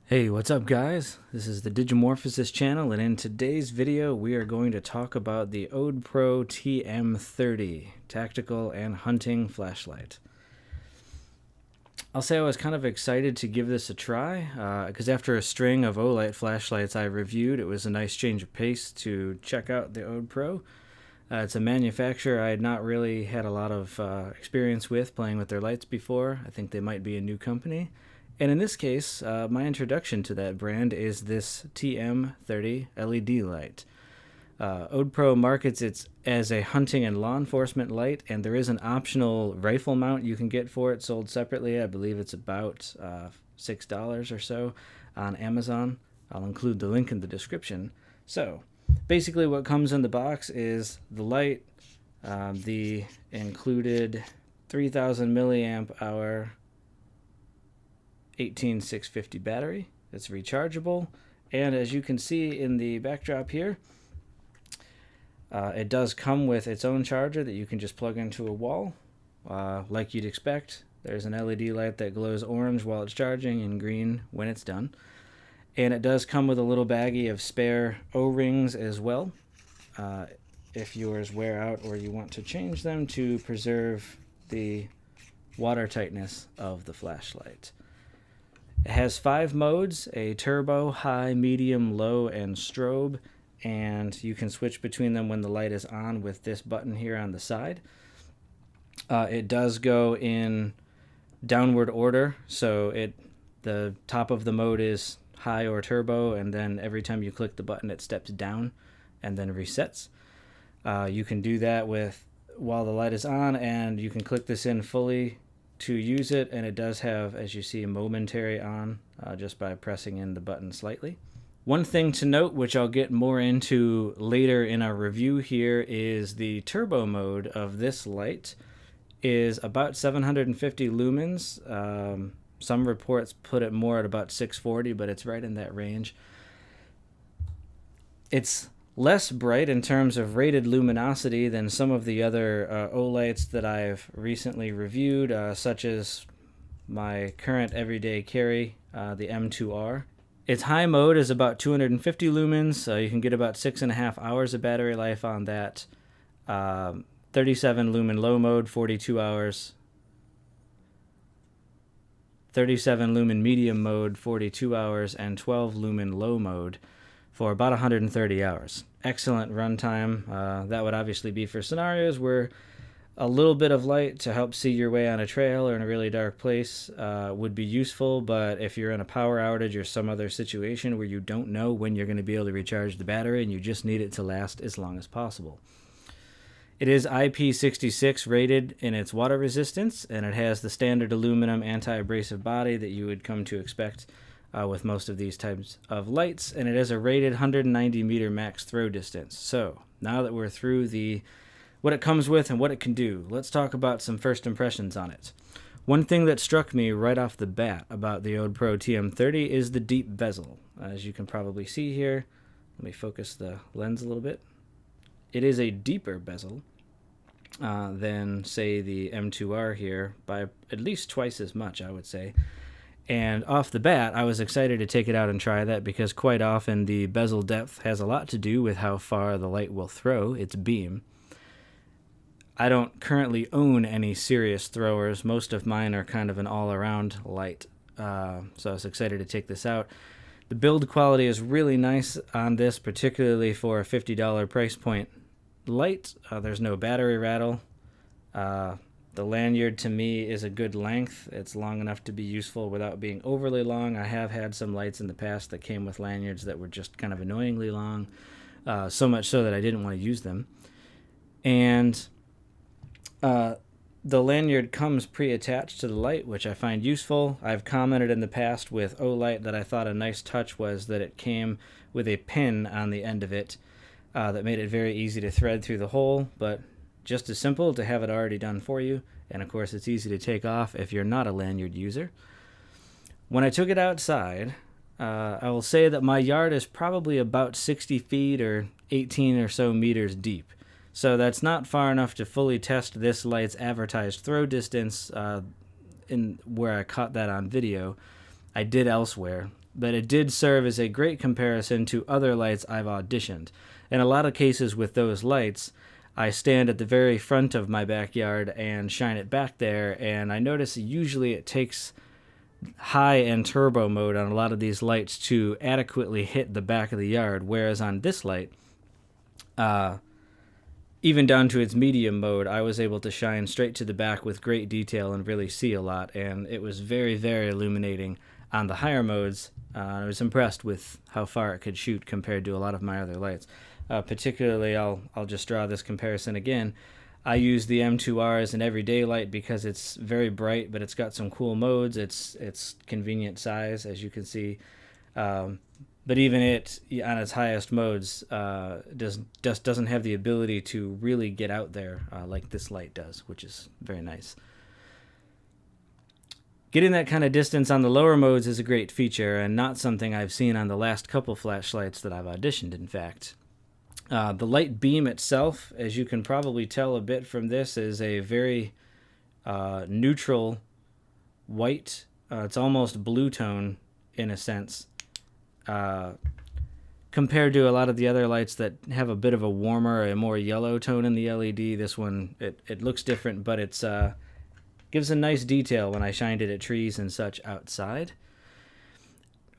Hey, what's up guys? This is the Digimorphosis channel, and in today's video we are going to talk about the Odepro TM30 Tactical and Hunting Flashlight. I'll say I was kind of excited to give this a try, because after a string of Olight flashlights I reviewed, it was a nice change of pace to check out the Odepro. It's a manufacturer I had not really had a lot of experience with playing with their lights before. I think they might be a new company. And in this case, my introduction to that brand is this TM30 LED light. Odepro markets it as a hunting and law enforcement light, and there is an optional rifle mount you can get for it sold separately. I believe it's about $6 or so on Amazon. I'll include the link in the description. So, basically what comes in the box is the light, the included 3000 milliamp hour 18650 battery. It's rechargeable, and as you can see in the backdrop here, it does come with its own charger that you can just plug into a wall, like you'd expect. There's an LED light that glows orange while it's charging and green when it's done, and it does come with a little baggie of spare O-rings as well, if yours wear out or you want to change them to preserve the water tightness of the flashlight. It has 5 modes: a turbo, high, medium, low, and strobe, and you can switch between them when the light is on with this button here on the side. It does go in downward order, so the top of the mode is high or turbo, and then every time you click the button it steps down and then resets. You can do that while the light is on, and you can click this in fully to use it, and it does have, as you see, momentary-on just by pressing in the button slightly. One thing to note, which I'll get more into later in our review here, is the turbo mode of this light is about 750 lumens. Some reports put it more at about 640, but it's right in that range. It's less bright in terms of rated luminosity than some of the other O-lights that I've recently reviewed, such as my current everyday carry, the M2R. Its high mode is about 250 lumens. You can get about 6.5 hours of battery life on that. 37 lumen low mode, 42 hours. 37 lumen medium mode, 42 hours, and 12 lumen low mode for about 130 hours. Excellent runtime. That would obviously be for scenarios where a little bit of light to help see your way on a trail or in a really dark place would be useful, but if you're in a power outage or some other situation where you don't know when you're going to be able to recharge the battery and you just need it to last as long as possible. It is IP66 rated in its water resistance, and it has the standard aluminum anti-abrasive body that you would come to expect with most of these types of lights, and it has a rated 190 meter max throw distance. So now that we're through what it comes with and what it can do, let's talk about some first impressions on it. One thing that struck me right off the bat about the Odepro TM30 is the deep bezel. As you can probably see here, let me focus the lens a little bit. It is a deeper bezel than, say, the M2R here by at least twice as much, I would say. And off the bat, I was excited to take it out and try that, because quite often the bezel depth has a lot to do with how far the light will throw its beam. I don't currently own any serious throwers. Most of mine are kind of an all-around light, so I was excited to take this out. The build quality is really nice on this, particularly for a $50 price point light. There's no battery rattle. The lanyard to me is a good length. It's long enough to be useful without being overly long. I have had some lights in the past that came with lanyards that were just kind of annoyingly long, so much so that I didn't want to use them. And the lanyard comes pre-attached to the light, which I find useful. I've commented in the past with Olight that I thought a nice touch was that it came with a pin on the end of it that made it very easy to thread through the hole, but just as simple to have it already done for you. And of course it's easy to take off if you're not a lanyard user. When I took it outside, I will say that my yard is probably about 60 feet or 18 or so meters deep. So that's not far enough to fully test this light's advertised throw distance in where I caught that on video. I did elsewhere. but it did serve as a great comparison to other lights I've auditioned. In a lot of cases with those lights, I stand at the very front of my backyard and shine it back there, and I notice usually it takes high and turbo mode on a lot of these lights to adequately hit the back of the yard, whereas on this light, even down to its medium mode, I was able to shine straight to the back with great detail and really see a lot, and it was very, very illuminating on the higher modes. I was impressed with how far it could shoot compared to a lot of my other lights. Particularly, I'll just draw this comparison again. I use the M2R as an everyday light because it's very bright, but it's got some cool modes. It's convenient size, as you can see. But even it, on its highest modes, doesn't have the ability to really get out there like this light does, which is very nice. Getting that kind of distance on the lower modes is a great feature, and not something I've seen on the last couple flashlights that I've auditioned, in fact. The light beam itself, as you can probably tell a bit from this, is a very neutral white. It's almost blue tone in a sense. Compared to a lot of the other lights that have a bit of a warmer, a more yellow tone in the LED, this one, it looks different, but it's gives a nice detail when I shined it at trees and such outside.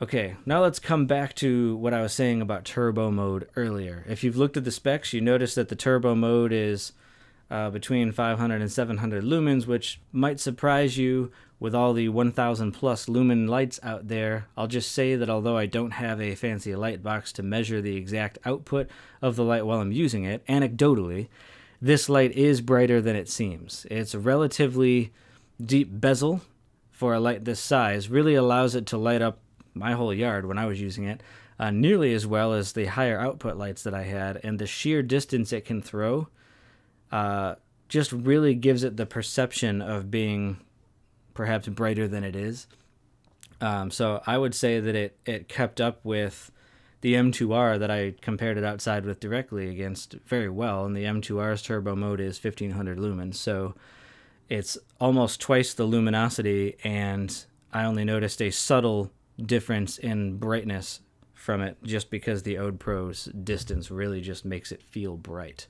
Okay, now let's come back to what I was saying about turbo mode earlier. If you've looked at the specs, you notice that the turbo mode is between 500 and 700 lumens, which might surprise you with all the 1,000 plus lumen lights out there. I'll just say that although I don't have a fancy light box to measure the exact output of the light while I'm using it, anecdotally, this light is brighter than it seems. It's a relatively deep bezel for a light this size, really allows it to light up my whole yard when I was using it, nearly as well as the higher output lights that I had, and the sheer distance it can throw just really gives it the perception of being perhaps brighter than it is. So I would say that it kept up with the M2R that I compared it outside with directly against very well, and the M2R's turbo mode is 1500 lumens, so it's almost twice the luminosity, and I only noticed a subtle difference in brightness from it just because the Odepro's distance really just makes it feel bright.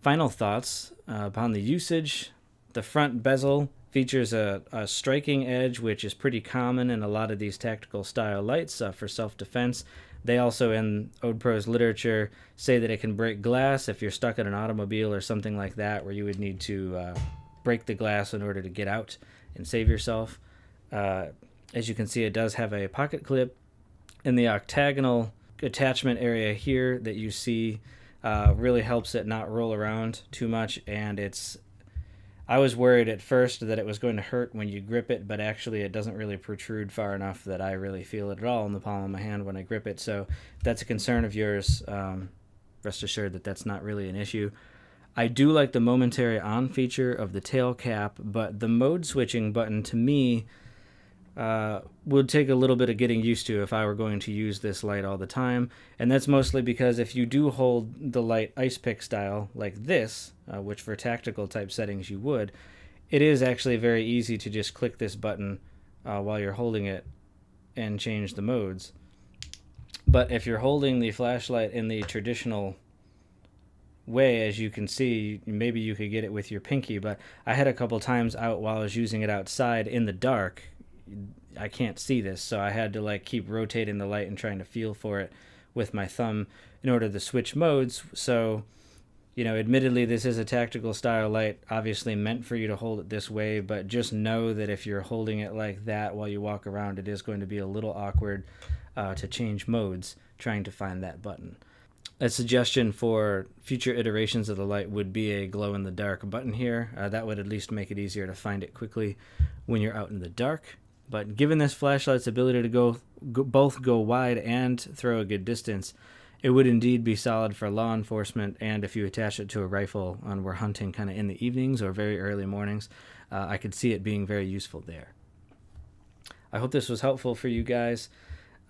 Final thoughts upon the usage. The front bezel features a striking edge, which is pretty common in a lot of these tactical style lights for self-defense. They also, in Odepro's literature, say that it can break glass if you're stuck in an automobile or something like that, where you would need to break the glass in order to get out and save yourself. As you can see, it does have a pocket clip. In the octagonal attachment area here that you see really helps it not roll around too much, and I was worried at first that it was going to hurt when you grip it, but actually it doesn't really protrude far enough that I really feel it at all in the palm of my hand when I grip it. So if that's a concern of yours, rest assured that that's not really an issue. I do like the momentary-on feature of the tail cap, but the mode switching button to me would take a little bit of getting used to if I were going to use this light all the time, and that's mostly because if you do hold the light ice pick style like this, which for tactical type settings you would, it is actually very easy to just click this button while you're holding it and change the modes. But if you're holding the flashlight in the traditional way, as you can see, maybe you could get it with your pinky, but I had a couple times out while I was using it outside in the dark. I can't see this, so I had to keep rotating the light and trying to feel for it with my thumb in order to switch modes. So, admittedly, this is a tactical style light, obviously meant for you to hold it this way, but just know that if you're holding it like that while you walk around, it is going to be a little awkward to change modes trying to find that button. A suggestion for future iterations of the light would be a glow-in-the-dark button here. That would at least make it easier to find it quickly when you're out in the dark. But given this flashlight's ability to both go wide and throw a good distance, it would indeed be solid for law enforcement, and if you attach it to a rifle and we're hunting kind of in the evenings or very early mornings, I could see it being very useful there. I hope this was helpful for you guys.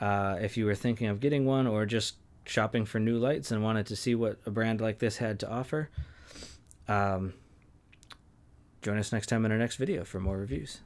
If you were thinking of getting one or just shopping for new lights and wanted to see what a brand like this had to offer, join us next time in our next video for more reviews.